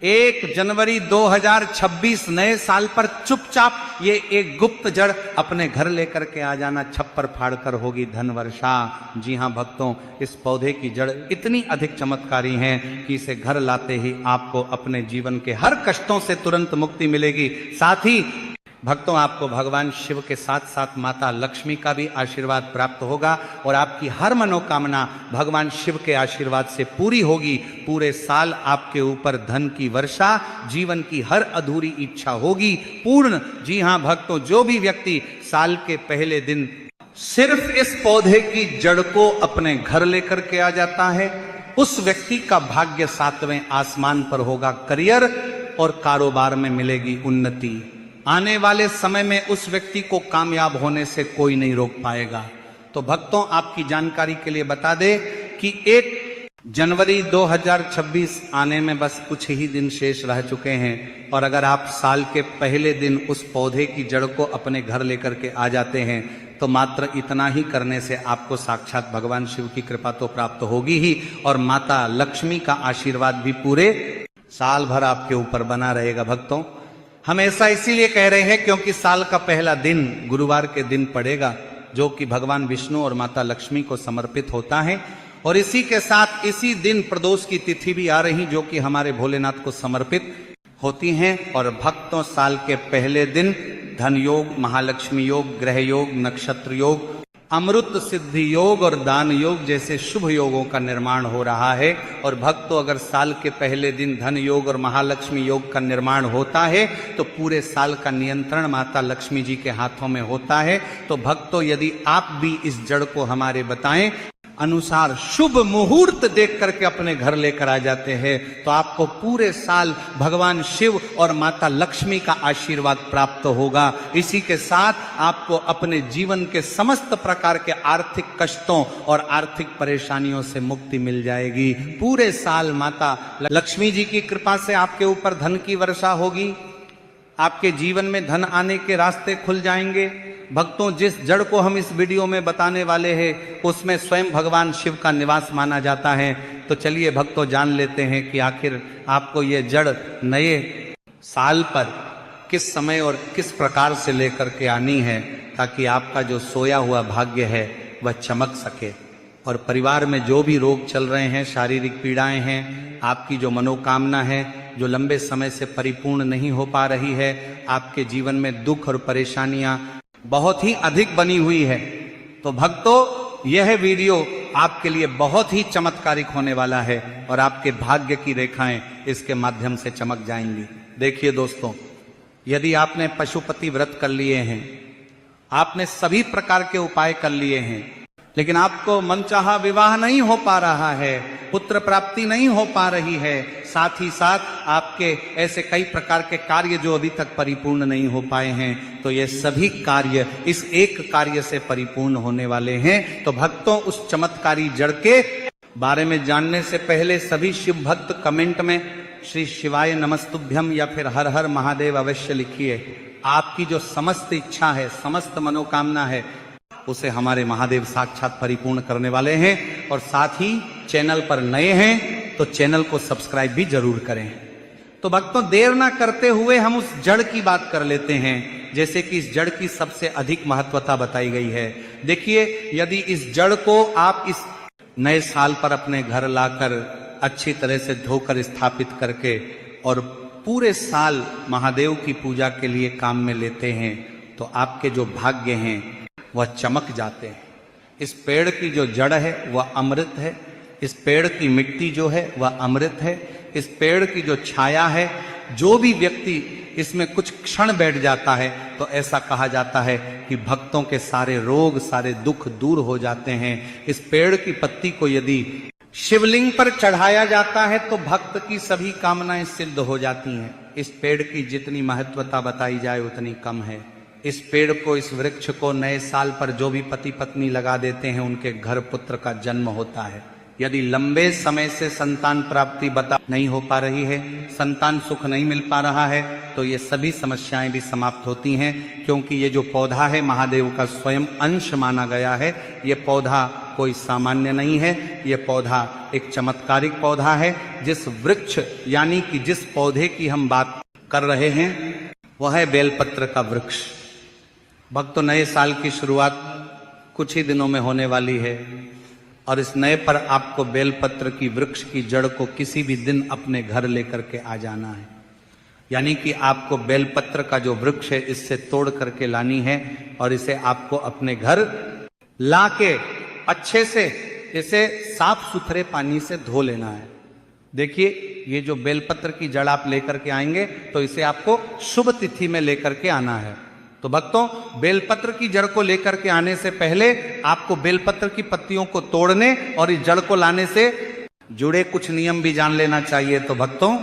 1 जनवरी 2026 नए साल पर चुपचाप ये एक गुप्त जड़ अपने घर लेकर के आ जाना, छप्पर फाड़कर होगी धन वर्षा। जी हां भक्तों, इस पौधे की जड़ इतनी अधिक चमत्कारी है कि इसे घर लाते ही आपको अपने जीवन के हर कष्टों से तुरंत मुक्ति मिलेगी। साथ ही भक्तों, आपको भगवान शिव के साथ साथ माता लक्ष्मी का भी आशीर्वाद प्राप्त होगा और आपकी हर मनोकामना भगवान शिव के आशीर्वाद से पूरी होगी। पूरे साल आपके ऊपर धन की वर्षा, जीवन की हर अधूरी इच्छा होगी पूर्ण। जी हां भक्तों, जो भी व्यक्ति साल के पहले दिन सिर्फ इस पौधे की जड़ को अपने घर लेकर के आ जाता है, उस व्यक्ति का भाग्य 7वें आसमान पर होगा। करियर और कारोबार में मिलेगी उन्नति। आने वाले समय में उस व्यक्ति को कामयाब होने से कोई नहीं रोक पाएगा। तो भक्तों, आपकी जानकारी के लिए बता दे कि 1 जनवरी 2026 आने में बस कुछ ही दिन शेष रह चुके हैं और अगर आप साल के पहले दिन उस पौधे की जड़ को अपने घर लेकर के आ जाते हैं तो मात्र इतना ही करने से आपको साक्षात भगवान शिव की कृपा तो प्राप्त होगी ही और माता लक्ष्मी का आशीर्वाद भी पूरे साल भर आपके ऊपर बना रहेगा। भक्तों, हम ऐसा इसीलिए कह रहे हैं क्योंकि साल का पहला दिन गुरुवार के दिन पड़ेगा, जो कि भगवान विष्णु और माता लक्ष्मी को समर्पित होता है और इसी के साथ इसी दिन प्रदोष की तिथि भी आ रही, जो कि हमारे भोलेनाथ को समर्पित होती हैं। और भक्तों, साल के पहले दिन धन योग, महालक्ष्मी योग, ग्रह योग, नक्षत्र योग, अमृत सिद्धि योग और दान योग जैसे शुभ योगों का निर्माण हो रहा है। और भक्तों, अगर साल के पहले दिन धन योग और महालक्ष्मी योग का निर्माण होता है तो पूरे साल का नियंत्रण माता लक्ष्मी जी के हाथों में होता है। तो भक्तों, यदि आप भी इस जड़ को हमारे बताएं अनुसार शुभ मुहूर्त देख करके अपने घर लेकर आ जाते हैं तो आपको पूरे साल भगवान शिव और माता लक्ष्मी का आशीर्वाद प्राप्त होगा। इसी के साथ आपको अपने जीवन के समस्त प्रकार के आर्थिक कष्टों और आर्थिक परेशानियों से मुक्ति मिल जाएगी। पूरे साल माता लक्ष्मी जी की कृपा से आपके ऊपर धन की वर्षा होगी, आपके जीवन में धन आने के रास्ते खुल जाएंगे। भक्तों, जिस जड़ को हम इस वीडियो में बताने वाले हैं उसमें स्वयं भगवान शिव का निवास माना जाता है। तो चलिए भक्तों, जान लेते हैं कि आखिर आपको ये जड़ नए साल पर किस समय और किस प्रकार से लेकर के आनी है, ताकि आपका जो सोया हुआ भाग्य है वह चमक सके और परिवार में जो भी रोग चल रहे हैं, शारीरिक पीड़ाएं हैं, आपकी जो मनोकामना है जो लंबे समय से परिपूर्ण नहीं हो पा रही है, आपके जीवन में दुख और परेशानियां बहुत ही अधिक बनी हुई है, तो भक्तों यह वीडियो आपके लिए बहुत ही चमत्कारिक होने वाला है और आपके भाग्य की रेखाएं इसके माध्यम से चमक जाएंगी। देखिए दोस्तों, यदि आपने पशुपति व्रत कर लिए हैं, आपने सभी प्रकार के उपाय कर लिए हैं, लेकिन आपको मनचाहा विवाह नहीं हो पा रहा है, पुत्र प्राप्ति नहीं हो पा रही है, साथ ही साथ आपके ऐसे कई प्रकार के कार्य जो अभी तक परिपूर्ण नहीं हो पाए हैं, तो ये सभी कार्य इस एक कार्य से परिपूर्ण होने वाले हैं। तो भक्तों, उस चमत्कारी जड़ के बारे में जानने से पहले सभी शिव भक्त कमेंट में श्री शिवाय नमस्तुभ्यम या फिर हर हर महादेव अवश्य लिखिए। आपकी जो समस्त इच्छा है, समस्त मनोकामना है, उसे हमारे महादेव साक्षात परिपूर्ण करने वाले हैं। और साथ ही चैनल पर नए हैं तो चैनल को सब्सक्राइब भी जरूर करें। तो भक्तों, देर ना करते हुए हम उस जड़ की बात कर लेते हैं, जैसे कि इस जड़ की सबसे अधिक महत्वता बताई गई है। देखिए, यदि इस जड़ को आप इस नए साल पर अपने घर लाकर अच्छी तरह से धोकर स्थापित करके और पूरे साल महादेव की पूजा के लिए काम में लेते हैं तो आपके जो भाग्य हैं वह चमक जाते हैं। इस पेड़ की जो जड़ है वह अमृत है, इस पेड़ की मिट्टी जो है वह अमृत है, इस पेड़ की जो छाया है, जो भी व्यक्ति इसमें कुछ क्षण बैठ जाता है तो ऐसा कहा जाता है कि भक्तों के सारे रोग, सारे दुख दूर हो जाते हैं। इस पेड़ की पत्ती को यदि शिवलिंग पर चढ़ाया जाता है तो भक्त की सभी कामनाएं सिद्ध हो जाती हैं। इस पेड़ की जितनी महत्वता बताई जाए उतनी कम है। इस पेड़ को, इस वृक्ष को नए साल पर जो भी पति पत्नी लगा देते हैं उनके घर पुत्र का जन्म होता है। यदि लंबे समय से संतान प्राप्ति बता नहीं हो पा रही है, संतान सुख नहीं मिल पा रहा है, तो ये सभी समस्याएं भी समाप्त होती हैं, क्योंकि ये जो पौधा है महादेव का स्वयं अंश माना गया है। ये पौधा कोई सामान्य नहीं है। यह पौधा एक चमत्कारिक पौधा है। जिस वृक्ष यानी कि जिस पौधे की हम बात कर रहे हैं वह है बेलपत्र का वृक्ष। भक्तों, नए साल की शुरुआत कुछ ही दिनों में होने वाली है और इस नए पर आपको बेलपत्र की वृक्ष की जड़ को किसी भी दिन अपने घर लेकर के आ जाना है। यानी कि आपको बेलपत्र का जो वृक्ष है इससे तोड़ करके लानी है और इसे आपको अपने घर लाके अच्छे से इसे साफ सुथरे पानी से धो लेना है। देखिए, ये जो बेलपत्र की जड़ आप लेकर के आएंगे तो इसे आपको शुभ तिथि में लेकर के आना है। तो भक्तों, बेलपत्र की जड़ को लेकर के आने से पहले आपको बेलपत्र की पत्तियों को तोड़ने और इस जड़ को लाने से जुड़े कुछ नियम भी जान लेना चाहिए। तो भक्तों,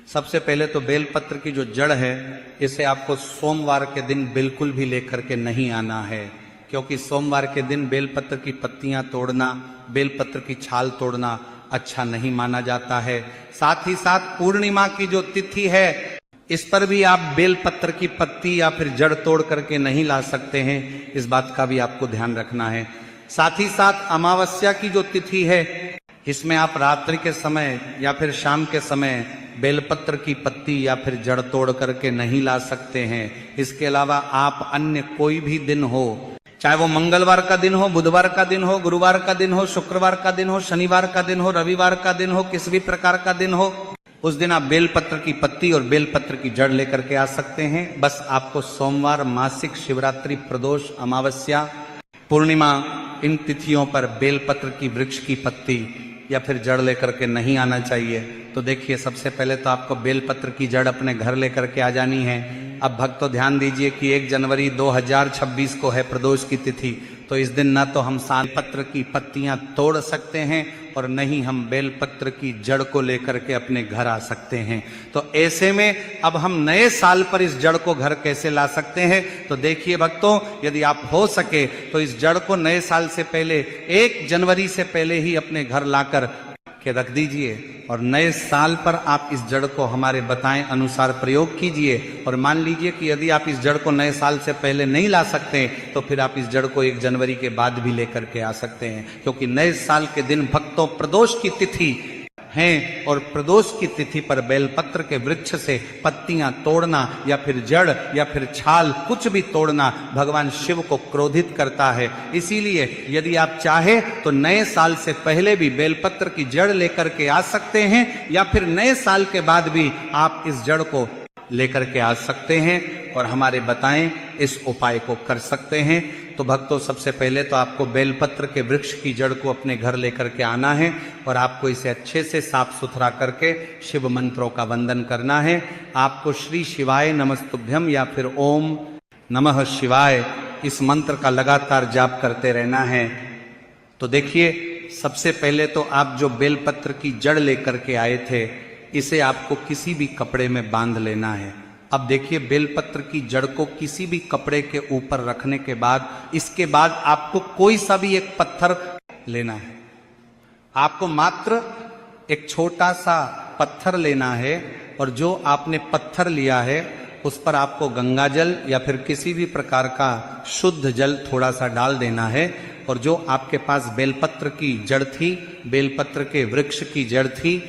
सबसे पहले तो बेलपत्र की जो जड़ है इसे आपको सोमवार के दिन बिल्कुल भी लेकर के नहीं आना है, क्योंकि सोमवार के दिन बेलपत्र की पत्तियां तोड़ना, बेलपत्र की छाल तोड़ना अच्छा नहीं माना जाता है। साथ ही साथ पूर्णिमा की जो तिथि है इस पर भी आप बेलपत्र की पत्ती या फिर जड़ तोड़ करके नहीं ला सकते हैं, इस बात का भी आपको ध्यान रखना है। साथ ही साथ अमावस्या की जो तिथि है इसमें आप रात्रि के समय या फिर शाम के समय बेलपत्र की पत्ती या फिर जड़ तोड़ करके नहीं ला सकते हैं। इसके अलावा आप अन्य कोई भी दिन हो, चाहे वो मंगलवार का दिन हो, बुधवार का दिन हो, गुरुवार का दिन हो, शुक्रवार का दिन हो, शनिवार का दिन हो, रविवार का दिन हो, किसी भी प्रकार का दिन हो, उस दिन आप बेलपत्र की पत्ती और बेलपत्र की जड़ लेकर के आ सकते हैं। बस आपको सोमवार, मासिक, शिवरात्रि, प्रदोष, अमावस्या, पूर्णिमा इन तिथियों पर बेलपत्र की वृक्ष की पत्ती या फिर जड़ लेकर के नहीं आना चाहिए। तो देखिए, सबसे पहले तो आपको बेलपत्र की जड़ अपने घर लेकर के आ जानी है। अब भक्तों ध्यान दीजिए कि 1 जनवरी 2026 को है प्रदोष की तिथि, तो इस दिन ना तो हम बेलपत्र की पत्तियां तोड़ सकते हैं और नहीं हम बेलपत्र की जड़ को लेकर के अपने घर आ सकते हैं। तो ऐसे में अब हम नए साल पर इस जड़ को घर कैसे ला सकते हैं? तो देखिए भक्तों, यदि आप हो सके तो इस जड़ को नए साल से पहले 1 जनवरी से पहले ही अपने घर लाकर के रख दीजिए और नए साल पर आप इस जड़ को हमारे बताएं अनुसार प्रयोग कीजिए। और मान लीजिए कि यदि आप इस जड़ को नए साल से पहले नहीं ला सकते तो फिर आप इस जड़ को 1 जनवरी के बाद भी लेकर के आ सकते हैं, क्योंकि नए साल के दिन भक्तों प्रदोष की तिथि हैं और प्रदोष की तिथि पर बेलपत्र के वृक्ष से पत्तियां तोड़ना या फिर जड़ या फिर छाल कुछ भी तोड़ना भगवान शिव को क्रोधित करता है। इसीलिए यदि आप चाहे तो नए साल से पहले भी बेलपत्र की जड़ लेकर के आ सकते हैं या फिर नए साल के बाद भी आप इस जड़ को लेकर के आ सकते हैं और हमारे बताएं इस उपाय को कर सकते हैं। तो भक्तों, सबसे पहले तो आपको बेलपत्र के वृक्ष की जड़ को अपने घर लेकर के आना है और आपको इसे अच्छे से साफ सुथरा करके शिव मंत्रों का वंदन करना है। आपको श्री शिवाय नमस्तुभ्यम या फिर ओम नमः शिवाय इस मंत्र का लगातार जाप करते रहना है। तो देखिए, सबसे पहले तो आप जो बेलपत्र की जड़ लेकर के आए थे इसे आपको किसी भी कपड़े में बांध लेना है। अब देखिए, बेलपत्र की जड़ को किसी भी कपड़े के ऊपर रखने के बाद इसके बाद आपको कोई सा भी एक पत्थर लेना है। आपको मात्र एक छोटा सा पत्थर लेना है और जो आपने पत्थर लिया है उस पर आपको गंगा जल या फिर किसी भी प्रकार का शुद्ध जल थोड़ा सा डाल देना है और जो आपके पास बेलपत्र की जड़ थी, बेलपत्र के वृक्ष की जड़ थी,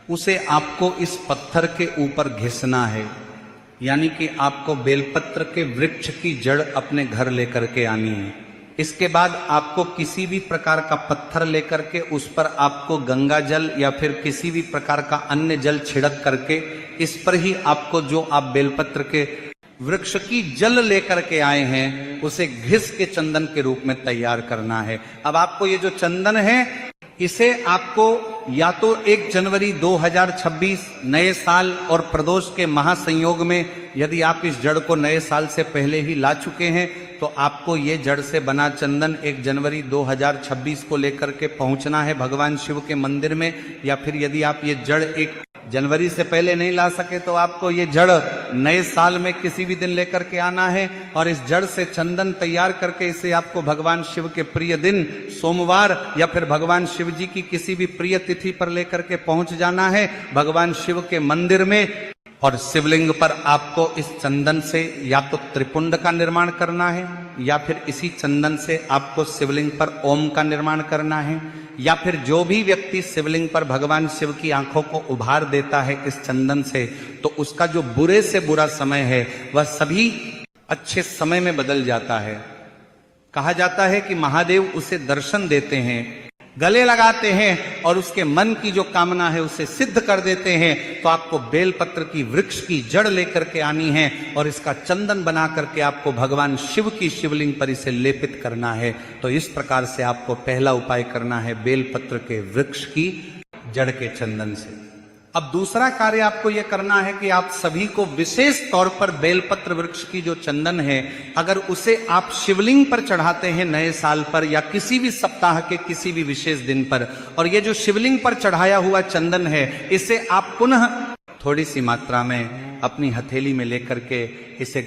उसे आपको इस पत्थर के ऊपर घिसना है। यानी कि आपको बेलपत्र के वृक्ष की जड़ अपने घर लेकर के आनी है। इसके बाद आपको किसी भी प्रकार का पत्थर लेकर के उस पर आपको गंगा जल या फिर किसी भी प्रकार का अन्य जल छिड़क करके इस पर ही आपको जो आप बेलपत्र के वृक्ष की जल लेकर के आए हैं उसे घिस के चंदन के रूप में तैयार करना है। अब आपको ये जो चंदन है इसे आपको या तो 1 जनवरी 2026 नए साल और प्रदोष के महासंयोग में यदि आप इस जड़ को नए साल से पहले ही ला चुके हैं तो आपको ये जड़ से बना चंदन 1 जनवरी 2026 को लेकर के पहुंचना है भगवान शिव के मंदिर में। या फिर यदि आप ये जड़ 1 जनवरी से पहले नहीं ला सके तो आपको ये जड़ नए साल में किसी भी दिन लेकर के आना है और इस जड़ से चंदन तैयार करके इसे आपको भगवान शिव के प्रिय दिन सोमवार या फिर भगवान शिव जी की किसी भी प्रिय तिथि पर लेकर के पहुंच जाना है भगवान शिव के मंदिर में। और शिवलिंग पर आपको इस चंदन से या तो त्रिपुंड का निर्माण करना है, या फिर इसी चंदन से आपको शिवलिंग पर ओम का निर्माण करना है, या फिर जो भी व्यक्ति शिवलिंग पर भगवान शिव की आंखों को उभार देता है इस चंदन से, तो उसका जो बुरे से बुरा समय है वह सभी अच्छे समय में बदल जाता है। कहा जाता है कि महादेव उसे दर्शन देते हैं, गले लगाते हैं और उसके मन की जो कामना है उसे सिद्ध कर देते हैं। तो आपको बेलपत्र की वृक्ष की जड़ लेकर के आनी है और इसका चंदन बना करके आपको भगवान शिव की शिवलिंग पर इसे लेपित करना है। तो इस प्रकार से आपको पहला उपाय करना है बेलपत्र के वृक्ष की जड़ के चंदन से। अब दूसरा कार्य आपको यह करना है कि आप सभी को विशेष तौर पर बेलपत्र वृक्ष की जो चंदन है, अगर उसे आप शिवलिंग पर चढ़ाते हैं नए साल पर या किसी भी सप्ताह के किसी भी विशेष दिन पर, और ये जो शिवलिंग पर चढ़ाया हुआ चंदन है इसे आप पुनः थोड़ी सी मात्रा में अपनी हथेली में लेकर के इसे